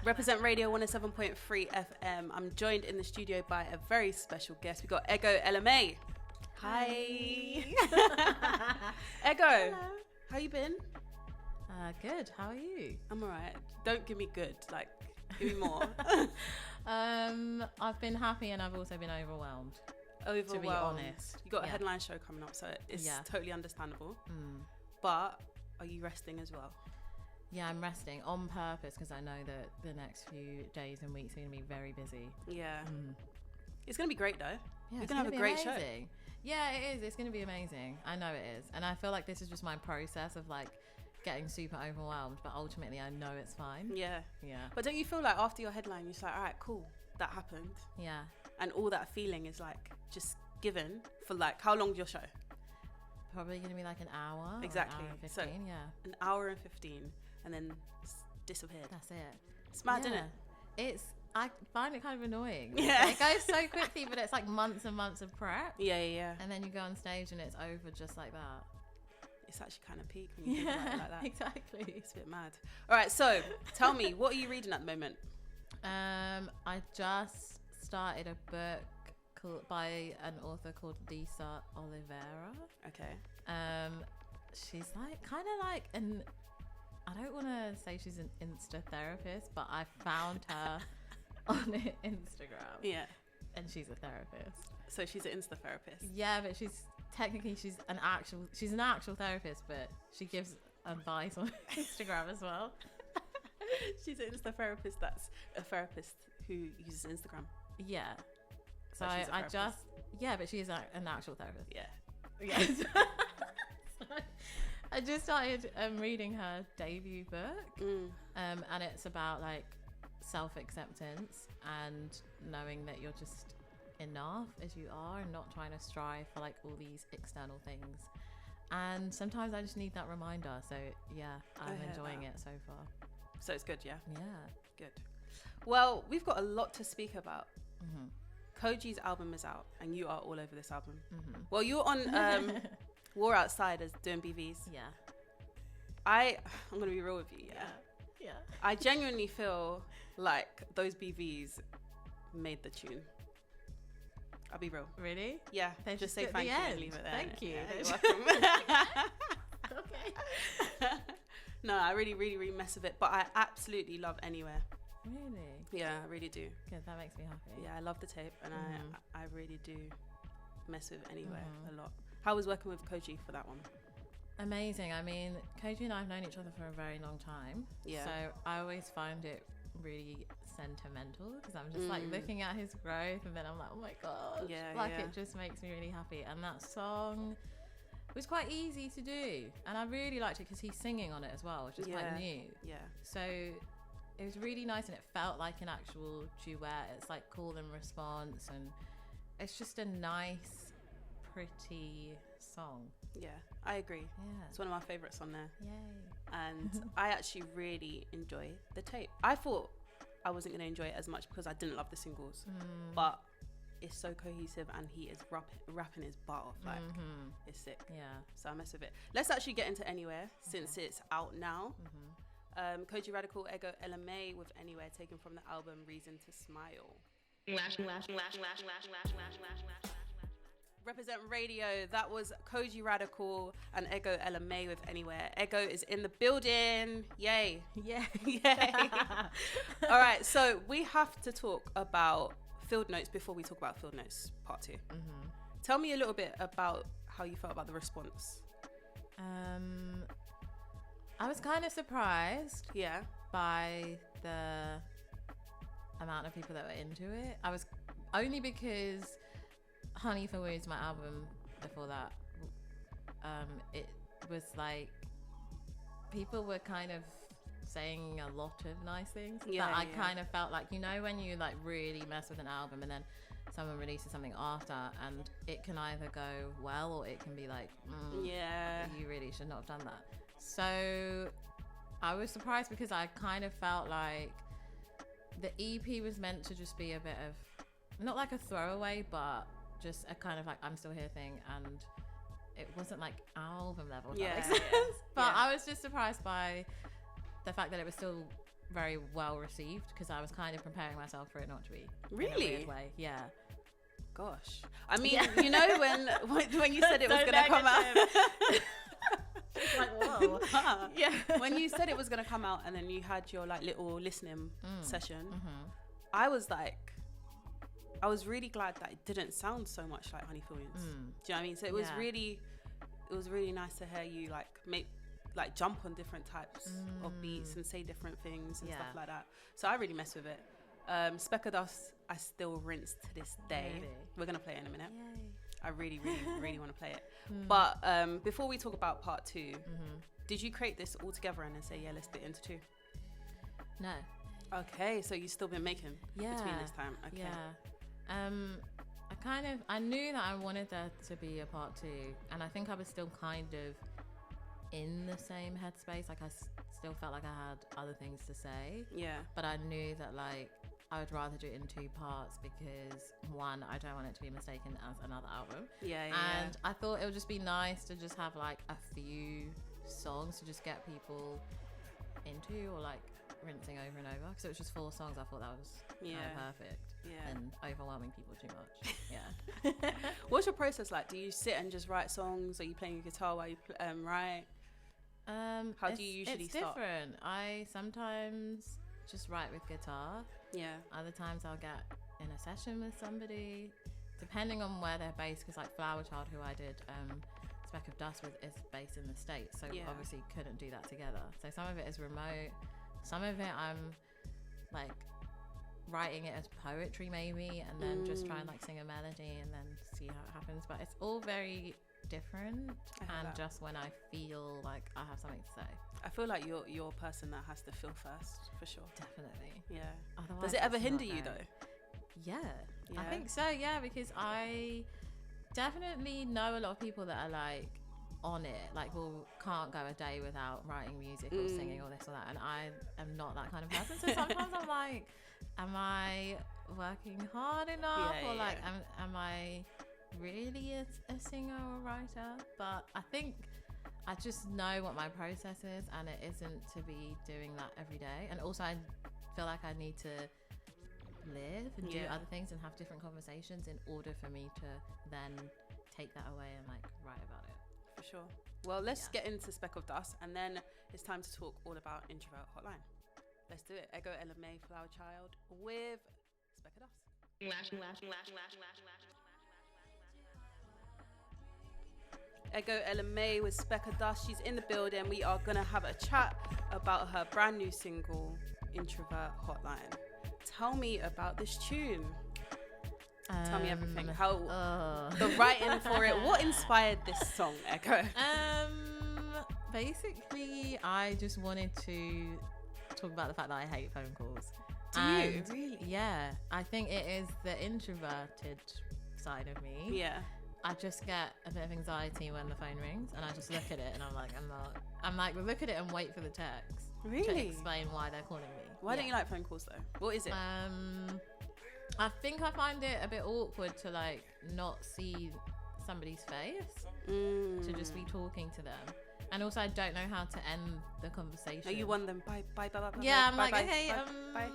Represent Radio 107.3 FM. I'm joined in the studio by a very special guest. We got Ego LMA. Hi. Ego, hello. How you been? Good. How are you? I'm alright. Don't give me good. Like, give me more. I've been happy and I've also been overwhelmed. To be honest. You got a headline show coming up, so it's totally understandable. Mm. But are you resting as well? Yeah, I'm resting on purpose because I know that the next few days and weeks are going to be very busy. Yeah. It's going to be great though. Yeah, You're going to have a great show. Yeah, it is. It's going to be amazing. I know it is. And I feel like this is just my process of like getting super overwhelmed, but ultimately I know it's fine. Yeah. Yeah. But don't you feel like after your headline, you're just like, all right, cool, that happened. Yeah. And all that feeling is like just given for like, how long's your show? Probably going to be like an hour. Exactly. Or an hour and 15, so yeah. An hour and 15 and then disappeared. That's it. It's mad, isn't it? I find it kind of annoying. Yeah. It goes so quickly, but it's like months and months of prep. Yeah. And then you go on stage and it's over just like that. It's actually kind of peak when you think about it like that. Exactly. It's a bit mad. All right, so tell me, what are you reading at the moment? I just started a book by an author called Lisa Oliveira. Okay. She's like kind of like I don't want to say she's an Insta therapist, but I found her on Instagram. Yeah. And she's a therapist. So she's an Insta therapist. Yeah, but she's an actual therapist, but she gives advice on Instagram as well. She's an Insta therapist that's a therapist who uses Instagram. Yeah. So but she's a therapist. but she's an actual therapist. Yeah. Yes. So I just started reading her debut book, and it's about like self-acceptance and knowing that you're just enough as you are and not trying to strive for like all these external things. And sometimes I just need that reminder. So yeah, I'm enjoying it so far. So it's good, yeah? Yeah. Good. Well, we've got a lot to speak about. Mm-hmm. Koji's album is out and you are all over this album. Mm-hmm. Well, you're on War Outsiders doing BVs. Yeah. I'm going to be real with you, Yeah. I genuinely feel like those BVs made the tune. I'll be real. Really? Yeah. They just say thank you and leave it there. Thank you. Yeah, you're welcome. Okay. No, I really mess with it, but I absolutely love Anywhere. Really? Yeah, I really do. Good, that makes me happy. Yeah, I love the tape and I really do mess with Anywhere a lot. How was working with Koji for that one? Amazing. I mean, Koji and I have known each other for a very long time. Yeah. So I always find it really sentimental because I'm just like looking at his growth and then I'm like, oh my god. Yeah. It just makes me really happy. And that song was quite easy to do. And I really liked it because he's singing on it as well, which is quite new. Yeah. So it was really nice and it felt like an actual duet. It's like call and response and it's just a nice, pretty song. Yeah, I agree. Yeah. It's one of my favourites on there. Yay. And I actually really enjoy the tape. I thought I wasn't going to enjoy it as much because I didn't love the singles. But it's so cohesive and he is rapping his butt off. Like, it's sick. Yeah. So I mess with it. Let's actually get into Anywhere since it's out now. Koji Radical, Ego LMA with Anywhere, taken from the album Reason to Smile. Represent Radio, that was Koji Radical and Ego LMA with Anywhere. Ego is in the building. Yay. Yeah. Yay. All right, so we have to talk about Fieldnotes before we talk about Fieldnotes Part 2. Tell me a little bit about how you felt about the response. I was kind of surprised by the amount of people that were into it. I was only because Honey for Words, my album before that, it was like people were kind of saying a lot of nice things that I kind of felt like, you know, when you like really mess with an album and then someone releases something after and it can either go well or it can be like you really should not have done that. So I was surprised because I kind of felt like the EP was meant to just be a bit of not like a throwaway but just a kind of like I'm still here thing, and it wasn't like album level. If Yeah, that makes sense. yeah. But Yeah. I was just surprised by the fact that it was still very well received, because I was kind of preparing myself for it not to be. Really? In a weird way. Yeah. Gosh. I mean, Yeah. you know, when you said it was So going to come out. It's like, whoa. Nah. Yeah. When you said it was going to come out and then you had your like little listening session, Mm-hmm. I was really glad that it didn't sound so much like Honey Fillions. Do you know what I mean? So it was really nice to hear you like jump on different types of beats and say different things and stuff like that. So I really mess with it. Speck of Dust, I still rinse to this day. Really? We're gonna play it in a minute. Yay. I really, really, really want to play it. But before we talk about part 2, did you create this all together and then say, yeah, let's split into 2? No. Okay, so you've still been making between this time. Okay. Yeah. I knew that I wanted there to be a part 2, and I think I was still kind of in the same headspace. Like I still felt like I had other things to say. Yeah. But I knew that like I would rather do it in 2 parts, because one, I don't want it to be mistaken as another album. Yeah. And I thought it would just be nice to just have like a few songs to just get people into, or like rinsing over and over, because it was just 4 songs. I thought that was kind of perfect. Yeah. And overwhelming people too much. Yeah. What's your process like? Do you sit and just write songs? Are you playing your guitar while you write? How do you usually start? It's different. I sometimes just write with guitar. Yeah. Other times I'll get in a session with somebody, depending on where they're based, because like Flower Child, who I did Speck of Dust with, is based in the States, so obviously couldn't do that together. So some of it is remote, some of it I'm like writing it as poetry maybe, and then just try and like sing a melody and then see how it happens. But it's all very different, and just when I feel like I have something to say. I feel like you're a person that has to feel first, for sure. Definitely. Yeah. Otherwise, does it ever it's hinder not you very- though? Yeah, I think so. Yeah, because I definitely know a lot of people that are like on it, like can't go a day without writing music or singing or this or that, and I am not that kind of person. So sometimes I'm like, am I working hard enough, or like am I really a singer or a writer? But I think I just know what my process is, and it isn't to be doing that every day. And also I feel like I need to live and do other things and have different conversations in order for me to then take that away and like write about it. For sure. Well, let's get into Speck of Dust, and then it's time to talk all about Introvert Hotline. Let's do it. Ego LMA, Flower Child with Speck of Dust. Ego LMA with Speck of Dust. She's in the building. We are going to have a chat about her brand new single, Introvert Hotline. Tell me about this tune. Tell me everything. How the writing for it. What inspired this song, Ego? Basically, I just wanted to talk about the fact that I hate phone calls. Do you? Really? Yeah. I think it is the introverted side of me. Yeah. I just get a bit of anxiety when the phone rings, and I just look at it and I'm like, look at it and wait for the text. Really? To explain why they're calling me. Why don't you like phone calls though? What is it? I think I find it a bit awkward to like not see somebody's face, to just be talking to them. And also I don't know how to end the conversation. No, you want them bye. Yeah, I'm bye, like, bye, okay, bye.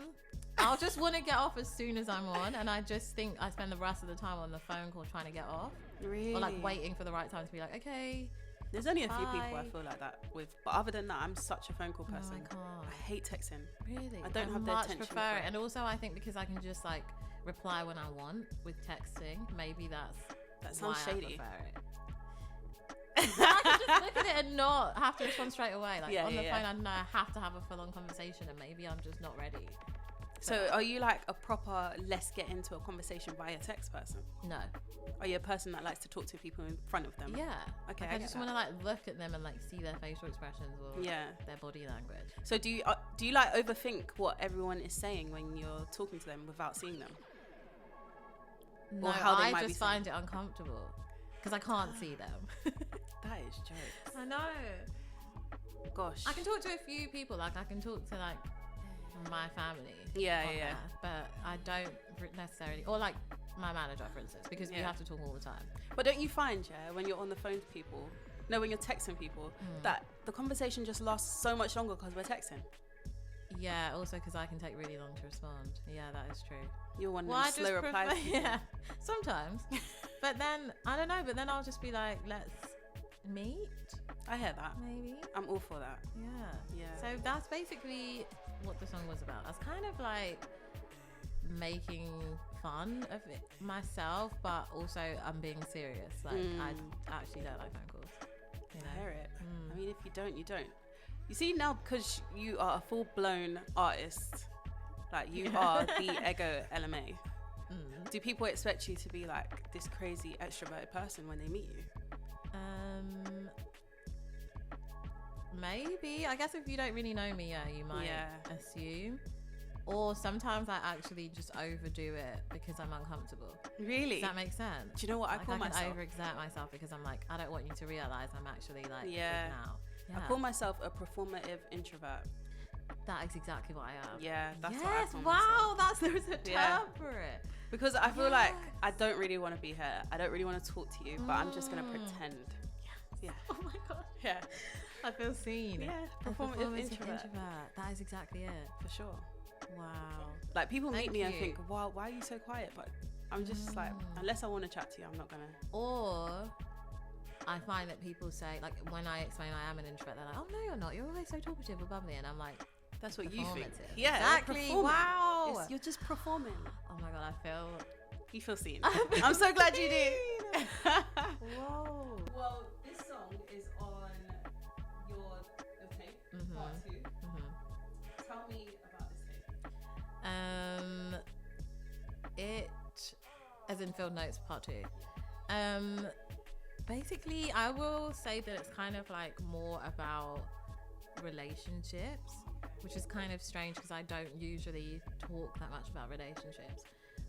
I'll just want to get off as soon as I'm on, and I just think I spend the rest of the time on the phone call trying to get off. Really? Or like waiting for the right time to be like, okay. There's only a few people I bye. feel like that with, but other than that, I'm such a phone call person. Oh, I can't. I hate texting. Really? I don't have the much attention prefer for it. it. And also I think because I can just like reply when I want with texting, maybe That sounds why shady. I prefer it. I can just look at it and not have to respond straight away. Like on the phone, I know I have to have a full-on conversation, and maybe I'm just not ready. So are you like a proper let's get into a conversation via text person? No. Are you a person that likes to talk to people in front of them? Yeah. Okay. Like, I just want to like look at them and like see their facial expressions or Yeah. their body language. So do you like overthink what everyone is saying when you're talking to them without seeing them? No, Or how they I might be just find it uncomfortable because I can't see them. That is jokes. I know. Gosh. I can talk to a few people. Like I can talk to like my family. Yeah, on yeah. there, but I don't necessarily, or like my manager, for instance, because we have to talk all the time. But don't you find, when you're on the phone to people, when you're texting people, that the conversation just lasts so much longer because we're texting? Yeah, also because I can take really long to respond. Yeah, that is true. You're one of them slow replies. Yeah, sometimes. But then, I don't know, but then I'll just be like, let's meet. I hear that. Maybe. I'm all for that. Yeah. So that's basically what the song was about. I was kind of like making fun of it myself, but also I'm being serious. Like, I actually don't like phone calls. You know? I hear it. I mean, if you don't, you don't. You see, now because you are a full-blown artist, like you are the ego LMA, do people expect you to be like this crazy extroverted person when they meet you? Maybe. I guess if you don't really know me, you might assume. Or sometimes I actually just overdo it because I'm uncomfortable. Really? Does that make sense? Do you know what I call myself? I can overexert myself because I'm like, I don't want you to realize I'm actually like freaking out. Yeah. I call myself a performative introvert. That is exactly what I am. Yeah, that's what I call myself. There's a term for it. Because I feel like I don't really want to be here. I don't really want to talk to you, but I'm just going to pretend. Yeah. Oh my God. Yeah. I feel seen. Yeah, performative introvert. That is exactly it. For sure. Wow. Like people meet me and think, wow, why are you so quiet? But I'm just like, unless I want to chat to you, I'm not going to. Or I find that people say, like, when I explain I am an introvert, they're like, oh no, you're not. You're always so talkative or bubbly. And I'm like, that's what you think. Yeah, exactly. Wow. You're just performing. Oh my God, you feel seen. I'm so glad you do. Whoa. Well, this song is on your tape, part 2. Tell me about this tape. It, as in Fieldnotes Pt II. Basically, I will say that it's kind of like more about relationships, which is kind of strange because I don't usually talk that much about relationships.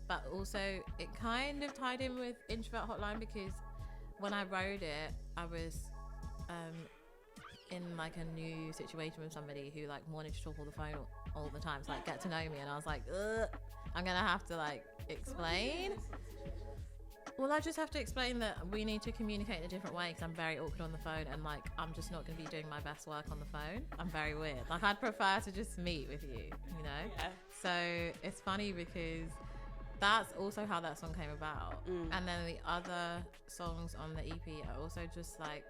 But also, it kind of tied in with Introvert Hotline because when I wrote it, I was in like a new situation with somebody who like wanted to talk on the phone all the time, so like get to know me, and I was like, ugh, I'm gonna have to like explain. Well, I just have to explain that we need to communicate in a different way because I'm very awkward on the phone and like I'm just not going to be doing my best work on the phone. I'm very weird. Like I'd prefer to just meet with you, you know? Yeah. So it's funny because that's also how that song came about. And then the other songs on the EP are also just like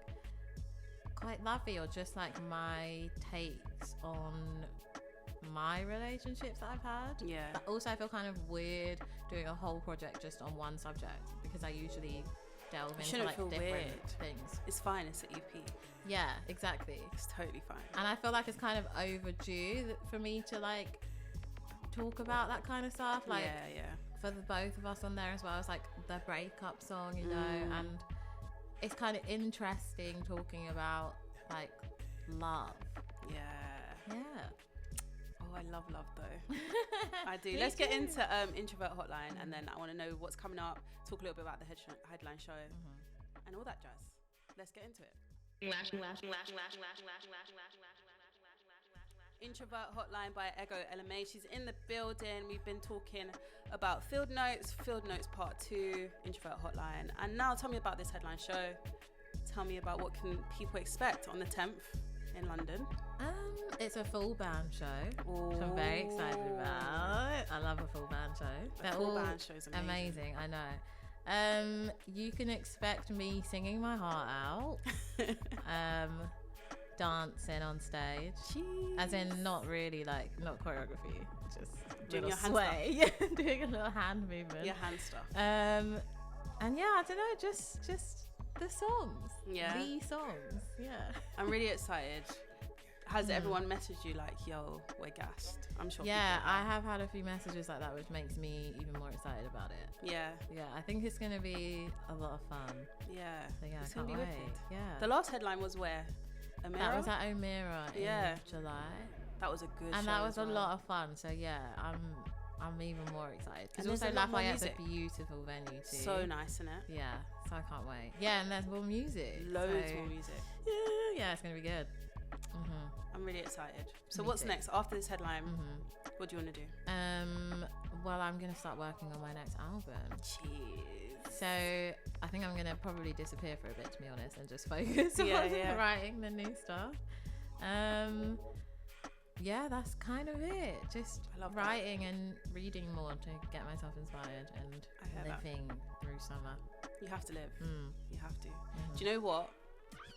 quite lovely or just like my takes on my relationships that I've had. Yeah. But also I feel kind of weird doing a whole project just on one subject because I usually delve into like different things. It's fine, it's an EP. Yeah, exactly. It's totally fine. And I feel like it's kind of overdue for me to like talk about that kind of stuff. Like for the both of us on there as well. It's like the breakup song, you know, and it's kind of interesting talking about like love. Yeah. Oh, I love though. I do. Me Let's get too. into Introvert Hotline, and then I want to know what's coming up. Talk a little bit about the headline show and all that jazz. Let's get into it. Introvert Hotline by Ego LMA. She's in the building. We've been talking about Fieldnotes Part 2, Introvert Hotline, and now tell me about this headline show. Tell me about what can people expect on the 10th in London. It's a full band show, which I'm very excited about. I love a full band show. A full band show is amazing. I know. You can expect me singing my heart out, dancing on stage. Jeez. As in not really like, not choreography, just doing your hand sway. Yeah, doing a little hand movement. Your hand stuff. And yeah, I don't know, just the songs. Yeah. The songs. Yeah. I'm really excited. Has everyone messaged you like, yo, we're gassed? I'm sure. Yeah, I have had a few messages like that, which makes me even more excited about it. Yeah. Yeah, I think it's going to be a lot of fun. Yeah. So yeah, it's I can't gonna be wait. wicked. Yeah. The last headline was where? Omera? That was at Omera in July. That was a good show. And that was as a well. lot of fun. So yeah, I'm even more excited. Because And also there's a lot more Lafayette's a music. beautiful venue too. So nice, isn't it? Yeah, so I can't wait. Yeah, and there's more music. Loads more music. Yeah, it's going to be good. I'm really excited. So Me what's too. next? After this headline, what do you want to do? well, I'm going to start working on my next album. Cheers. So I think I'm going to probably disappear for a bit, to be honest, and just focus on writing the new stuff. Yeah, that's kind of it. Just writing and reading more to get myself inspired and living through summer. You have to live. You have to. Do you know what?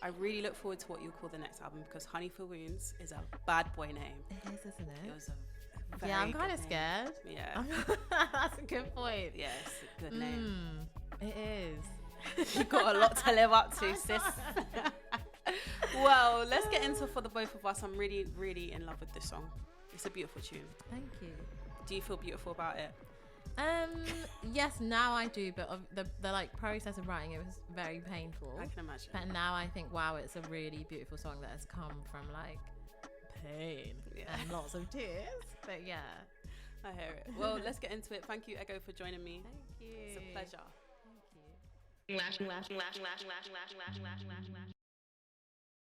I really look forward to what you'll call the next album, because Honey for Wounds is a bad boy name. It is, isn't it? It was a very I'm kind of scared. Yeah. That's a good point. Yeah, it's a good name. It is. You've got a lot to live up to, sis. Well, let's get into For the Both of Us. I'm really, really in love with this song. It's a beautiful tune. Thank you. Do you feel beautiful about it? Yes, now I do, but the like process of writing it was very painful. I can imagine. But now I think, wow, it's a really beautiful song that has come from like pain and lots of tears. But yeah, I hear it. Well, let's get into it. Thank you, Ego, for joining me. Thank you. It's a pleasure. Thank you.